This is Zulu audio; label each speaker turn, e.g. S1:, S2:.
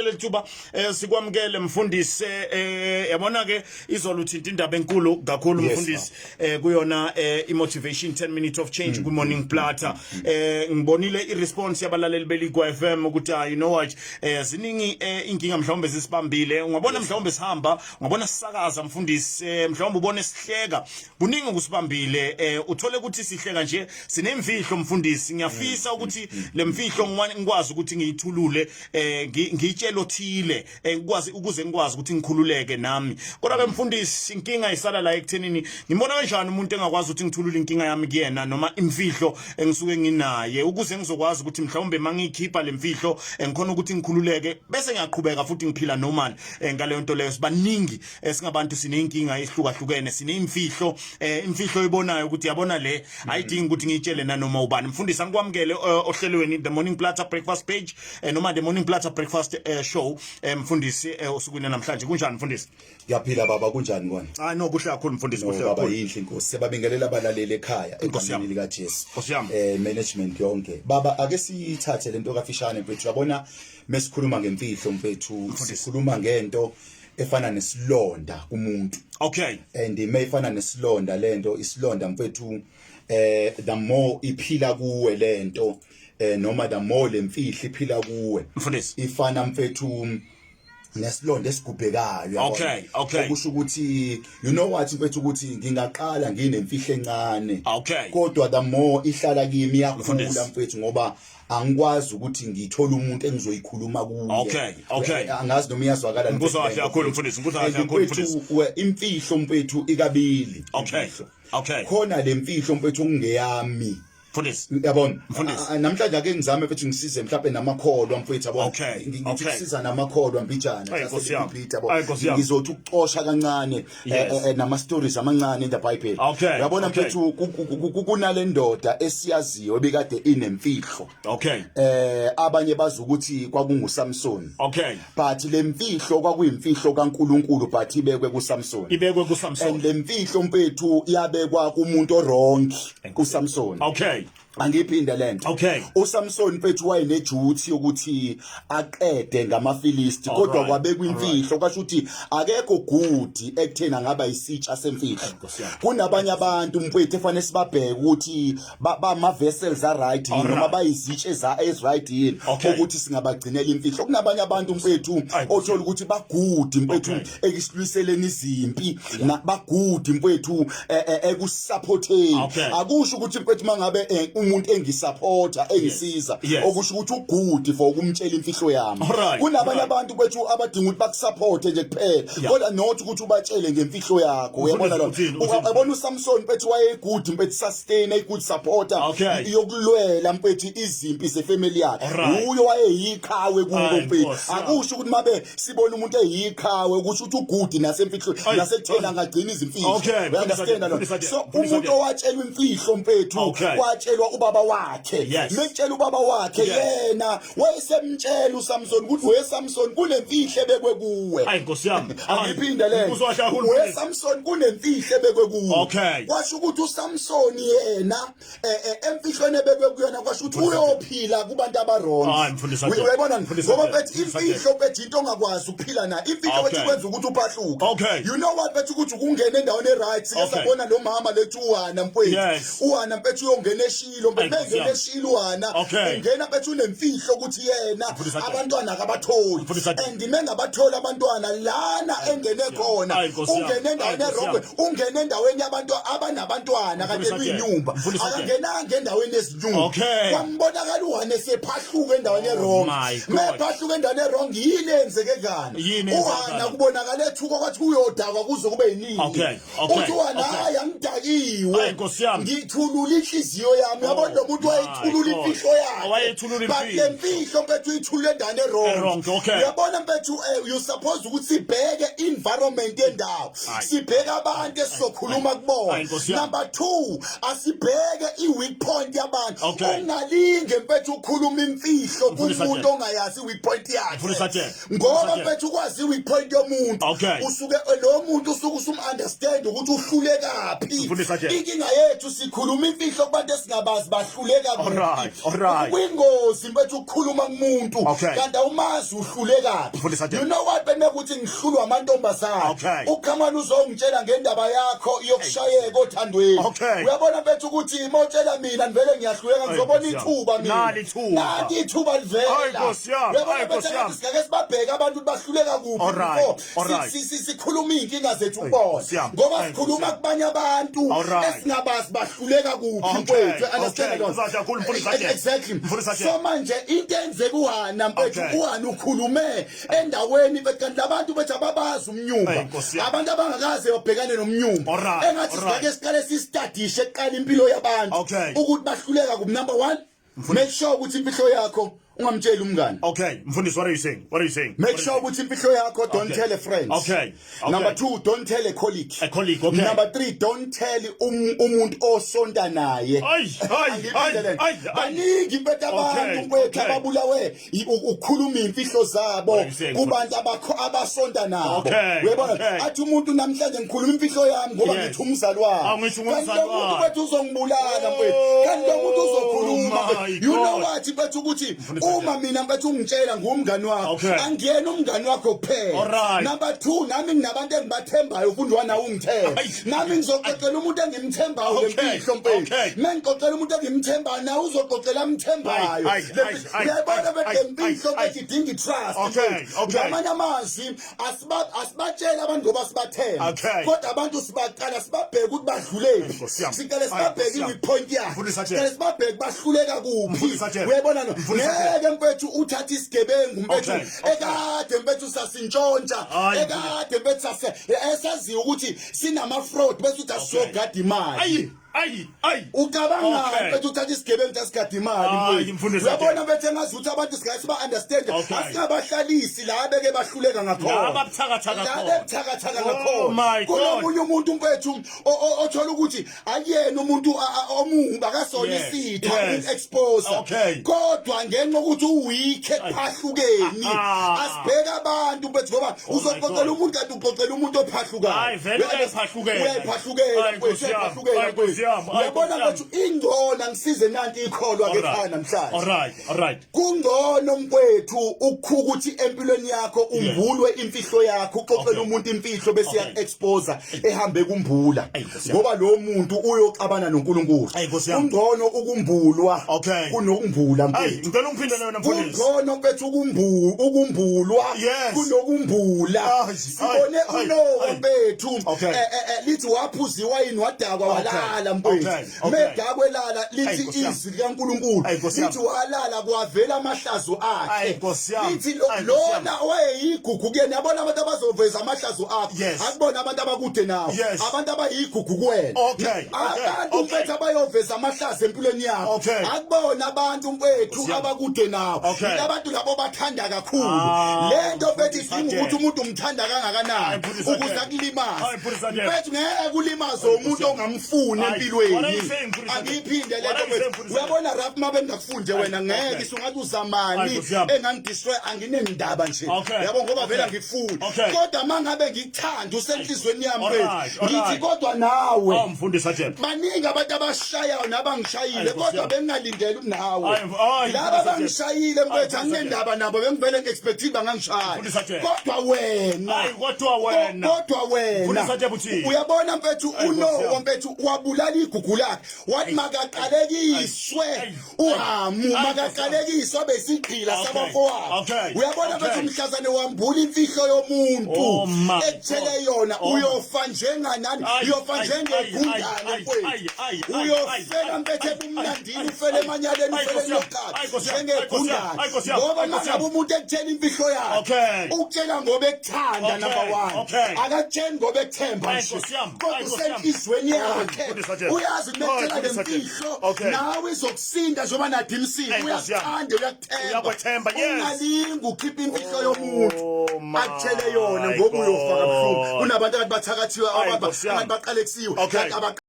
S1: Lethuba sikwamukele mfundisi yabona ke izolo uthinta indaba enkulu kakhulu mfundisi kuyona imotivation 10 minutes of change ku morning platter ngibonile iresponse yabalaleli beligwa FM ukuthi you know what ziningi inkinga mhlawumbe zisibambile ungabona mhlawumbe sihamba ungabona sisakaza mfundisi mhlawumbe ubone sihleka kuningi kusibambile uthole ukuthi sihleka nje sinemfihlo mfundisi ngiyafisa ukuthi lemfihlo ngikwazi ukuthi ngiyithulule lothile ukwazi ukuze ngikwazi ukuthi ngikhululeke nami kodwa ke mfundisi inkinga isala la ekuthenini ngibona kanjani umuntu engakwazi ukuthi ngithulule inkinga yami kuyena noma imfihlo engisuke nginaye ukuze ngizokwazi ukuthi mhlawumbe mangikhipha lemfihlo ngikhona ukuthi ngikhululeke bese ngiyaqhubeka futhi ngiphila normal ngaleyo nto leyo sibaningi singabantu sineyinkinga ehlukahlukene sineimfihlo imfihlo ibonayo ukuthi yabona le ayidingi ukuthi ngitshele nanoma ubani mfundisi angikwamukele ohlelweni the morning platter breakfast page noma the morning platter breakfast show mfundisi usukwini namhlanje kunjani mfundisi
S2: yaphila baba kunjani kona
S1: no kuhle kakhulu mfundisi kuhle
S2: baba yinhle inkosi sebabingelela abalaleli ekhaya egameni lika Jesu management yonke baba ake sithathe lento kafishane mfethu yabona mesikhuluma ngemfihlo mfethu sikhuluma ngento efana nesilonda kumuntu
S1: okay
S2: and mayifana nesilonda lento isilonda mfethu the more iphila kuwe lento noma the more lemfihlo iphila kuwe
S1: mfundisi
S2: ifana mfethu nesilonda esigubhekayo
S1: okay
S2: okusho ukuthi you know what mfethu ukuthi ngingaqala nginemfihlo encane
S1: okay
S2: kodwa the more ihlala kimi yakhula mfethu ngoba angikwazi ukuthi ngithola umuntu engizoyikhuluma kuye
S1: okay
S2: angazi noma iyazwakala
S1: ngizwa kahle kakhulu mfundisi ngizwa kahle kakhulu mfundisi
S2: imfihlo mfethu ikabili
S1: okay
S2: khona lemfihlo mfethu ngeyami
S1: mfundisi
S2: yabona namhlanje ake ngizame mfethu ngisize mhlawumbe namakholwa mfethu yabona ngikusiza namakholwa mbijana ngizothi ukuxosha kancane nama stories amancane in the Bible yabona mfethu kunale ndoda esiyaziyo ebikade inemfihlo abanye bazi ukuthi kwakungu Samson but lemfihlo kwakuyimfihlo kaNkuluNkulu but ibekwe ku Samson and lemfihlo mfethu iyabekwa kumuntu wrong ku Samson angiphinda lento uSamson mfethu wayeneduty ukuthi aqede ngamafilisti kodwa kwabekwa imfihlo kasho ukuthi akekho good ekuthena ngaba isitsha semfihlo kunabanye abantu mfethu efanele sibabheke ukuthi bama vessels are right noma bayizitshe as right yini ukuthi singabagcinela imfihlo kunabanye abantu mfethu othola ukuthi ba good mfethu ekisluiseleni izimpi ba good mfethu ekusupporteni akusho ukuthi mfethu mangabe umuntu engisupporta engisiza okusho ukuthi ugood for ukumtshela imfihlo yami kunabanye abantu bethu abadinga ukuthi bakusupporte nje kuphela kodwa not ukuthi ubatshele ngemfihlo yakho uyabona lo uyabona uSamson bethu wayegood bethu sustain a good supporter yokulwela bethu izimpi zefamily yakhe uyo wayeyiqhawe kubo bethu akusho ukuthi mabe sibona umuntu eyiqhawe ukuthi ugood nasemfihlo nasekuthena ngagcina izimfihlo understand so umuntu owatshelwa imfihlo bethu watshelwa ubaba wakhe mekutshela ubaba wakhe yena wayesemtshela uSamson ukuthi weSamson kunemfihlo ebekwe kuwe
S1: hayi Nkosi yami
S2: angiphinda le weSamson kunemfihlo ebekwe kuwe kwasho ukuthi uSamson yena emfihlweni ebekwe kuyona kwasho ukuthi uyophila kubantu abarong uyabona ngoba bethi imfihlo bethi into ongakwazi ukuphila na imfihlo bethi kwenza ukuthi uphahluka you know what bethi ukuthi ukungena endaweni eright siyabona lo mama lethu uHana mfowethu uHana bethi uyongena eshilo bengene eshilwana ungena bethu unemfihlo ukuthi yena abantwana akabatholi and mengabathola abantwana lana engene khona ungene endaweni erongwe ungene endaweni yabantu abanabantwana kade kuyinyumba akangena ngendaweni ezinyumba kwambonakala uHane sephahluka endaweni erong mephahluka endaweni erong yini enzeke kani uHana kubonakala ethuka kwathi uyodakwa kuze kube yiningi uthi uHana hayi angidakiwe ngithulula inhliziyo yami yabona lo muntu wayethulula imfihlo yakhe but lemfihlo mfethu uyithulule endaweni erong uyabona mfethu you suppose ukuthi sibheke environment yendawo sibheke abantu esizokhuluma kubona number 2 asibheke iweak point yabantu ungalinge mfethu ukukhuluma imfihlo kumuntu ongayazi iweak point yakhe ngoba mfethu ukwazi iweak point yomuntu usuke lo muntu usuke usum understand ukuthi uhlulekaphi inkinga yethu sikhuluma imfihlo kubantu esingaba ungabazi bahluleka
S1: alright
S2: kwingozi mfethu ukukhuluma kumuntu kanti awumazi uhluleka. You know what bekuthi ngihlulwa amantombazana ukhamana uzongitshela ngendaba yakho yokushayeka othandweni. Uyabona mfethu ukuthi imotshela mina ngivele ngiyahluleka ngizobona ithuba mina nathi ithuba livela. Uyabona mfethu singake sibabheke abantu bahluleka kuphi sikhuluma inkinga zethu kubona ngoba sikhuluma kubanye abantu esingabazi bahluleka kuphi mfethu. Understand exactly. So manje into enzeka uHana mfethu uHana ukhulume endaweni mfethu kanti labantu bethu ababazi umnyumba abantu abangakaze babhekane nomnyumba engathi singake siqale sistadishe eqala impilo yabantu ukuthi bahluleka kuphi. Number 1, make sure ukuthi impilo yakho ungamtshela umngane.
S1: Mfundisi, what are you saying?
S2: Make sure ukuthi impilo yakho don't tell a friend. Number 2, don't tell a colleague. Number 3, don't tell umuntu osonta naye. Baningi bethu abantu mfethu ababulawe ukukhuluma imfihlo zabo kubantu abasonta nabo. Uyabona athi umuntu namhlanje ngikhuluma imfihlo yami ngoba ngithi umzali wami. Kanti lo muntu bethu uzongibulala mfethu. Kanti lo muntu uzokhuluma. You know what bethu ukuthi uma mina mfethu ungitshela ngumngani wakho angiyena umngani wakho kuphela. Number 2, nami nginabantu engibathembayo ufundwa nawe ungithemba. Nami ngizoxoxela umuntu engimthembayo ngempihlo mfethu. Mengixoxela umuntu engimthembayo nawe uzoxoxela amthembayo. Uyabona bethu impihlo bethu idinga trust. Ngamanye amazwi asibatshela abantu ngoba sibathemba kodwa abantu sibaqala sibabheke ukuthi badlulele. Siqale sibabheke ipoint yakhe. Siqale sibabheke bahluleka kuphi. Uyabona no ngeke mfethu uthatha isigebengu mfethu ekade mfethu sasintshontsha ekade mfethu esaziyo ukuthi sinama fraud bese uthi asogada imali. Ucabanga mfethu uthatha isigebengu sasigada imali mfethu. Uyabona mfethu engazuthi abantu singase siba understand asingabahlalisi la beke bahluleka ngakhona ababuthakathaka ngakhona. Kunomunye umuntu mfethu othola ukuthi akuyena umuntu omungu akasona isitho expose kodwa ngenxa ukuthi uweak ephahlukeni asibheka abantu mfethu ngoba uzoxoxela umuntu kanti uxoxela umuntu ophahlukana. Uyaphahluka uyabona mfethu ingcono ngisize nanti ikholwa ke khaya namhlanje.
S1: Alright
S2: kungcono mfethu ukuthi empilweni yakho umbulwe imfihlo yakho uxoxela umuntu imfihlo bese ya-expose ehambe kumbula ngoba lo muntu uyoxabana noNkulunkulu. Kungcono ukumbulwa kunokumbula mfethu.
S1: Ngicela ungiphinde leyo mfundisi.
S2: Kungcono mfethu ukumbulwa kunokumbula. Sibone uNowa mfethu lithi waphuziwa yini wadakwa walala mfethu. Medakwelala lithi izwi likaNkulunkulu lithi walala kwavela amahlazo akhe. Lithi lona wayeyigugu kuyena. Yabona abantu abazoveza amahlazo akhe akubona abantu abakude nawo abantu abayigugu kuwena. Abantu mfethu abayoveza amahlazo empilweni yakho akubona abantu mfethu abakude nawo. Abantu labo bathanda kakhulu lento mfethu idinga ukuthi umuntu umthanda kangakanani ukuze akulimaze mfethu. Ngeke kulimaze umuntu ongamfuni empilweni. Angiphinde lento mfethu. Uyabona rap mabe ngakufunde wena ngeke isungathi uzamani engangidestroy anginendaba nje yabo ngoba vela ngifuna kodwa mangabe ngikuthanda usenhlizweni yami mfethu ngithi kodwa nawe
S1: mfundisi aje
S2: baningi abantu abashayayo nabangishayile kodwa bengalindele nawe laba bangishayile mfethu anginendaba nabo bengivele ngiexpective bangangishaya kodwa wena uyabona mfethu uNowa mfethu wabulala igugu lakhe wathi makaqalekiswe uHamu makaqalekiswe besigqila sabafowabo. Uyabona mfethu umhlazane wambula imfihlo yomuntu ekuthele yona uyofa njenganani uyofa njengegundane mfethu uyofela mfethu ebumnandini ufele emanyaleni ufele lokaka njengegundane ngoba manje umuntu ekuthela imfihlo yakhe ukutshela ngoba ekuthanda. Number 1 akatsheni ngoba ekuthemba nje kodwa usenhlizweni yakhe uyazi nekutshela lemfihlo nawe izokusinda njengoba nathi imsindi uyathanda uyakuthemba ungalingi ukhipha imfihlo yomuntu akutshele yona ngoba uyofa kabuhlungu. Kunabantu abathakathiwe abantu baqalekisiwe